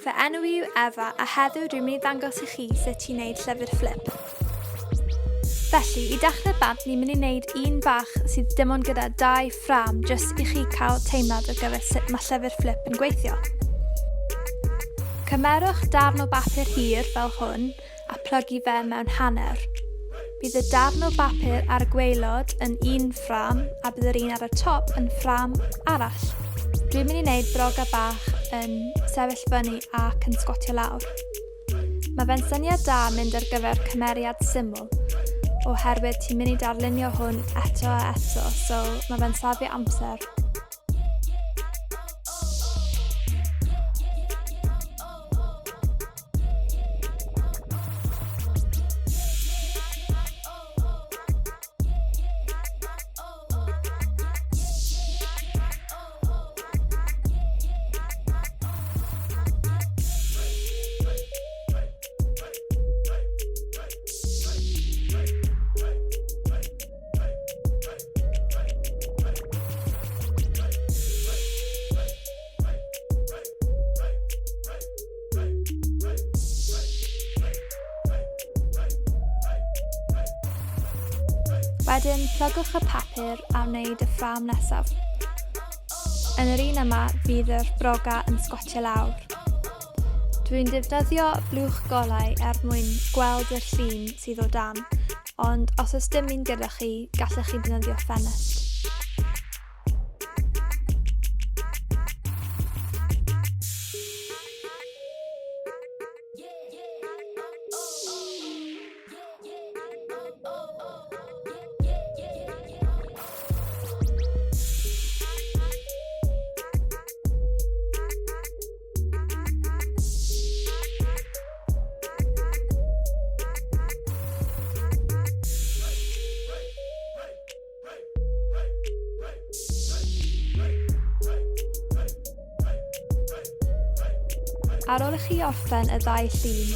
Fy enw yw Efa a heddiw dwi'n mynd i ddangos i chi sut i wneud llyfr fflip. Felly, i dechrau bant, ni'n mynd i wneud un bach sydd dim ond gyda 2 ffram jyst i chi cael teimlad ar gyfer sut mae llyfr fflip yn gweithio. Cymerwch darn o bapur hir fel hwn a plygu fe mewn hanner. Bydd y darn o bapur ar y gwaelod yn un ffram a bydd yr un ar y top yn ffram arall. Dwi'n mynd i wneud broga bach yn sefyll fyny ac yn sgotio lawr. Mae fe'n syniad da mynd ar gyfer cymeriad syml, oherwydd ti'n mynd i darlunio hwn eto a eto, so mae fe'n safio amser. Wedyn, plygwch y papur a wneud y ffram nesaf. Yn yr un yma, fydd yr broga yn sgotio lawr. Dwi'n defnyddio blwch golau mwyn gweld yr llun sydd o dan, ond os oes dim un gyda chi, gallech chi defnyddio ffenest. Ar ôl i chi orffen y 2 llun,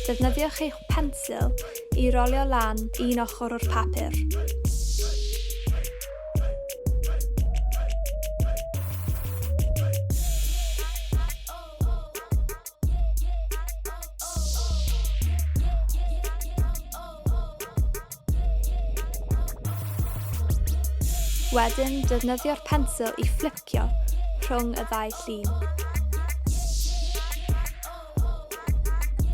defnyddiwch eich pensil i rolio lan un ochr o'r papur. Wedyn, defnyddio'r pensil i fflicio rhwng y 2 llun.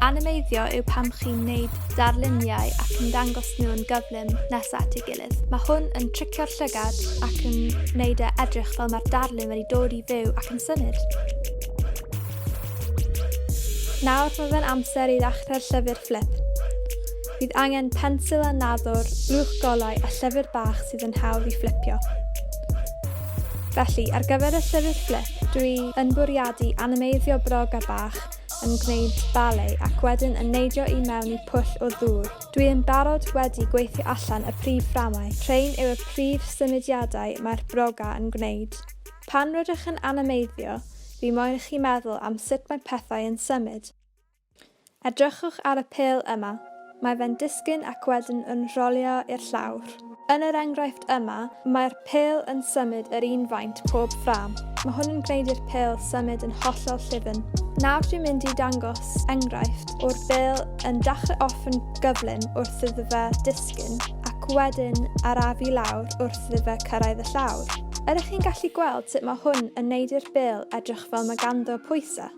Animeiddio yw pam chi'n gwneud darluniau ac yn dangos nhw yn gyflym nesaf at ei gilydd. Mae hwn yn tricio'r llygad ac yn gwneud e edrych fel mae'r darlun wedi dod i fyw ac yn symud. Nawr mae fe'n amser i ddechrau'r llyfr fflip. Bydd angen pensil a naddwr, blwch golau a llyfr bach sydd yn hawdd i fflipio. Felly, ar gyfer y llyfr fflip, dwi yn bwriadu animeiddio broga bach yn gwneud ballet ac wedyn yn neidio i mewn i pwll o ddŵr. Dwi yn barod wedi gweithio allan y prif fframau. Rhain yw y prif symudiadau mae'r broga yn gwneud. Pan rydych yn animeiddio, fi moyn i chi meddwl am sut mae pethau yn symud. Edrychwch ar y pêl yma. Mae fe'n disgyn ac wedyn yn rolio i'r llawr. Yn yr enghraifft yma, mae'r pêl yn symud yr un faint pob ffram. Mae hwn yn gwneud i'r pêl symud yn hollol llyfn. Nawr dwi'n mynd i dangos enghraifft o'r pêl yn dechrau off yn gyflym wrth iddo fe disgyn ac wedyn arafu lawr wrth iddo fe cyrraedd y llawr. Ydych chi'n gallu gweld sut mae hwn yn gwneud i'r pêl edrych fel mae ganddo pwysau?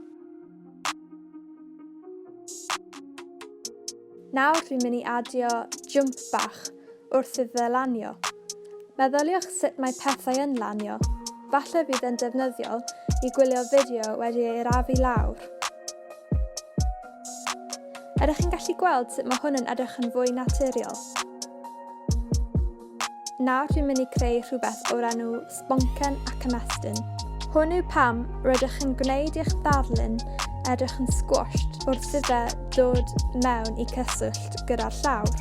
Nawr dwi'n mynd i adio jump bach wrth iddo fe lanio. Meddyliwch sut mae pethau yn lanio. Falle bydd yn defnyddiol i gwylio fideo wedi ei arafu lawr. Ydych chi'n gallu gweld sut mae hwn yn edrych yn fwy naturiol? Nawr dwi'n mynd i creu rhywbeth o'r enw sboncen ac ymestyn. Hwn yw pam rydych yn gwneud eich darlun edrych yn squashed wrth iddo fe dod mewn i cyswllt gyda'r llawr,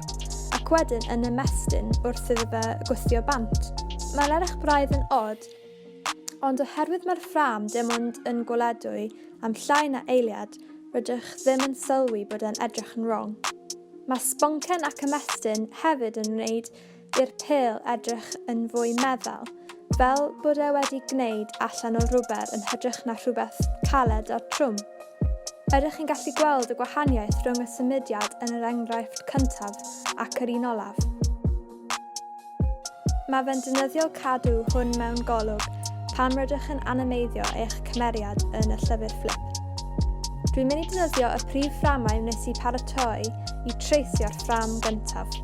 ac wedyn yn ymestyn wrth iddo fe gwthio bant. Mae'n edrych braidd yn od, ond oherwydd mae'r ffram dim ond yn gweledwy am llai na eiliad, rydych ddim yn sylwi bod e'n edrych yn wrong. Mae sboncen ac ymestyn hefyd yn wneud i'r pêl edrych yn fwy meddal, fel bod e wedi gwneud allan o rwber yn hytrach na rhywbeth caled a trwm. Ydych chi'n gallu gweld y gwahaniaeth rhwng y symudiad yn yr enghraifft cyntaf ac yr un olaf? Mae fe'n defnyddio cadw hwn mewn golwg pan rydych yn animeiddio eich cymeriad yn y llyfr fflip. Dwi'n mynd i defnyddio y prif fframau wnes i paratoi i treisio'r ffram gyntaf.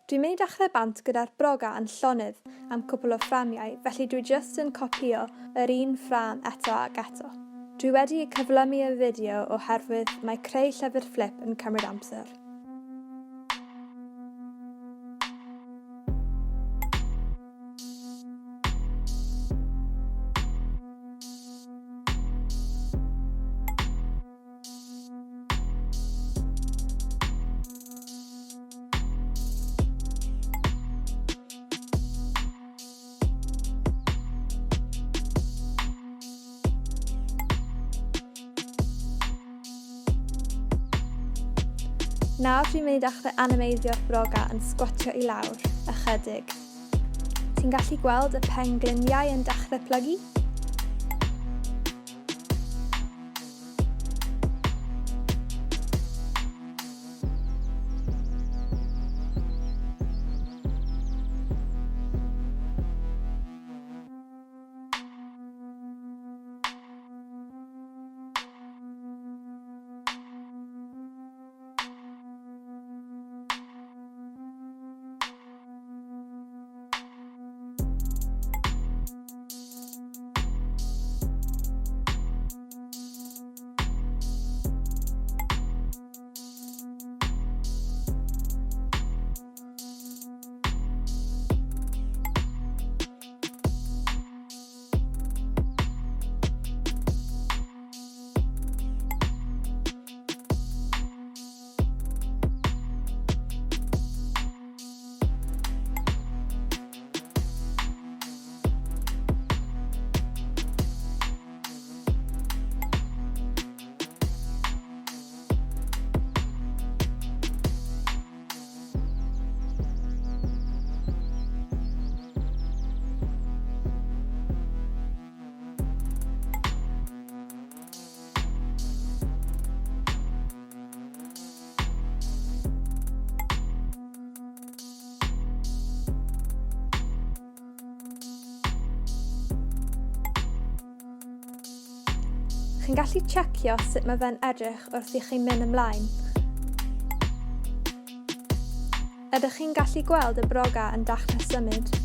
Dwi'n mynd i dechrau bant gyda'r broga yn llonydd am cwpl o fframiau, felly dwi jyst yn copïo yr un ffram eto ac eto. Dwi wedi cyflymu y fideo oherwydd mae creu llyfr fflip yn cymryd amser. Nawr dwi'n mynd i dechrau animeiddio'r broga yn sgwatio i lawr, ychydig. Ti'n gallu gweld y pengliniau yn dechrau plygu? Chi'n gallu tsecio sut mae fe'n edrych wrth i chi'n mynd ymlaen. Ydych chi'n gallu gweld y broga yn dechrau symud?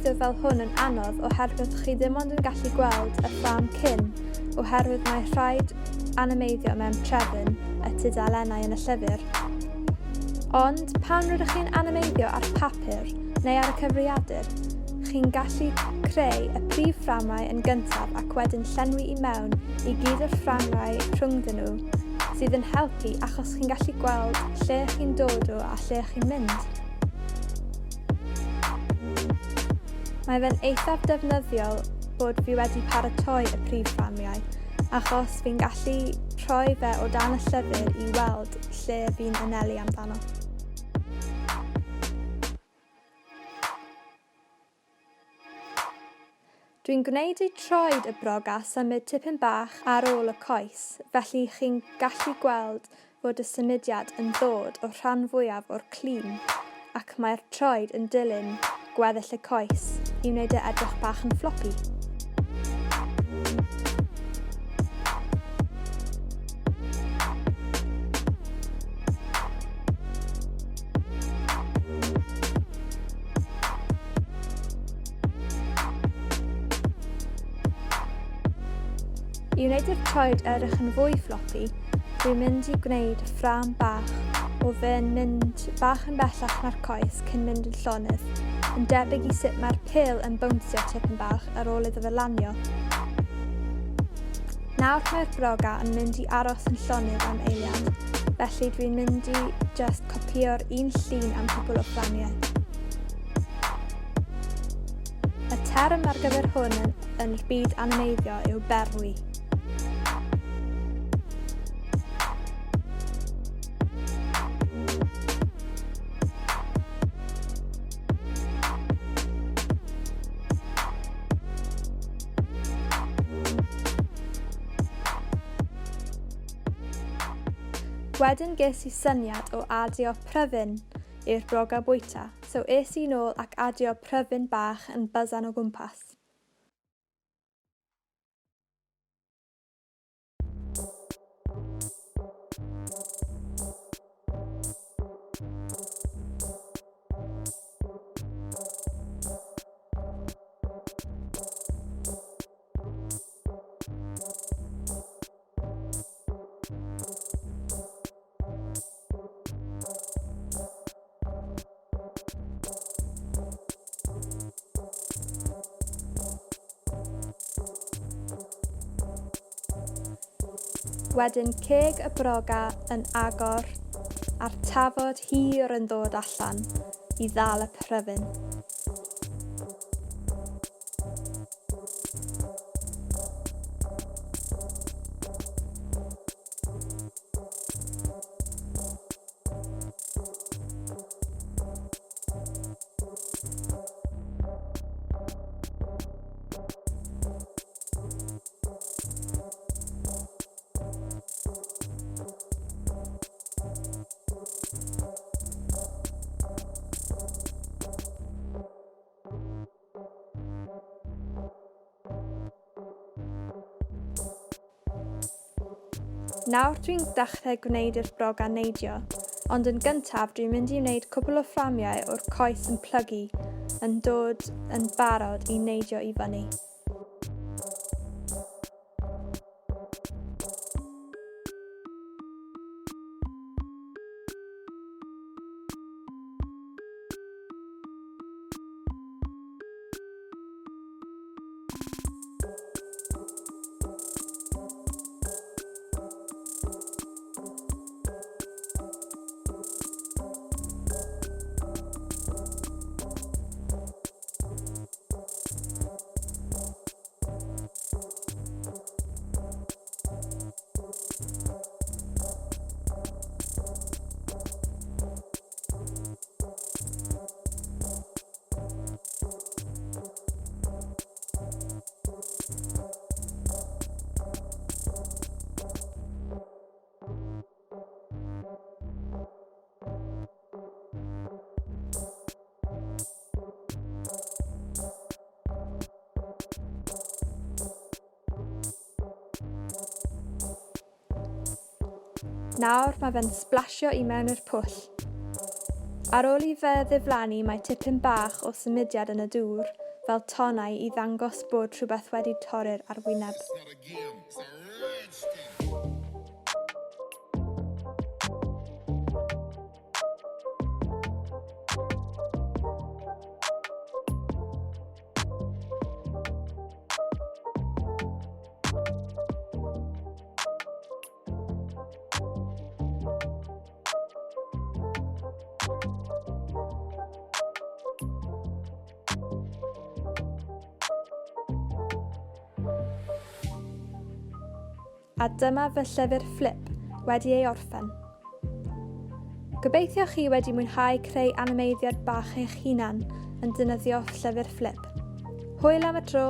gweithio fel hwn yn anodd oherwydd chi ddim ond yn gallu gweld y ffram cyn, oherwydd mae rhaid animeiddio mewn trefn y tudalennau yn y llyfr. Ond pan rydych chi'n animeiddio ar papur neu ar y cyfrifiadur, chi'n gallu creu y prif fframau yn gyntaf ac wedyn llenwi i mewn i gyd o'r fframau rhwngdyn nhw, sydd yn helpu achos chi'n gallu gweld lle chi'n dod o a lle chi'n mynd. Mae fe'n eithaf defnyddiol bod fi wedi paratoi y prif fframiau, achos fi'n gallu rhoi fe o dan y llyfr i weld lle fi'n anelu amdano. Dwi'n gwneud ei troed y brog a symud tipyn bach ar ôl y coes, felly chi'n gallu gweld fod y symudiad yn ddod o'r rhan fwyaf o'r clun, ac mae'r troed yn dilyn gweddill y coes i wneud e edrych bach yn floppy. I wneud i'r troed edrych yn fwy floppy, dwi'n mynd i gwneud ffram bach o fe'n mynd bach yn bellach na'r coes cyn mynd yn llonydd, yn debyg i sut mae'r pêl yn bownsio tipyn bach ar ôl iddo fe lanio. Nawr mae'r broga yn mynd i aros yn llonydd am eiliad, felly dwi'n mynd i just copio'r un llun am cwbl o fframiau. Y term ar gyfer hwn yn y byd animeiddio yw berwi. Wedyn ges i syniad o adio pryfyn i'r broga bwyta, so es i nôl ac adio pryfyn bach yn byzan o gwmpas. Wedyn ceg y broga yn agor a'r tafod hir yn ddod allan i ddal y pryfyn. Nawr dwi'n dechrau gwneud i'r brog Animeiddio, ond yn gyntaf dwi'n mynd i wneud cwbl o fframiau o'r coes yn plygu yn dod yn barod i neidio i fyny. Nawr mae fe'n splasio i mewn i'r pwll. Ar ôl i fe ddiflannu mae tipyn bach o symudiad yn y dŵr, fel tonau i ddangos bod rhywbeth wedi torri'r arwyneb. A dyma fy llyfr Fflip wedi ei orffen. Gobeithio chi wedi mwynhau creu animeiddiad bach eich hunan yn defnyddio llyfr Fflip. Hwyl am y tro!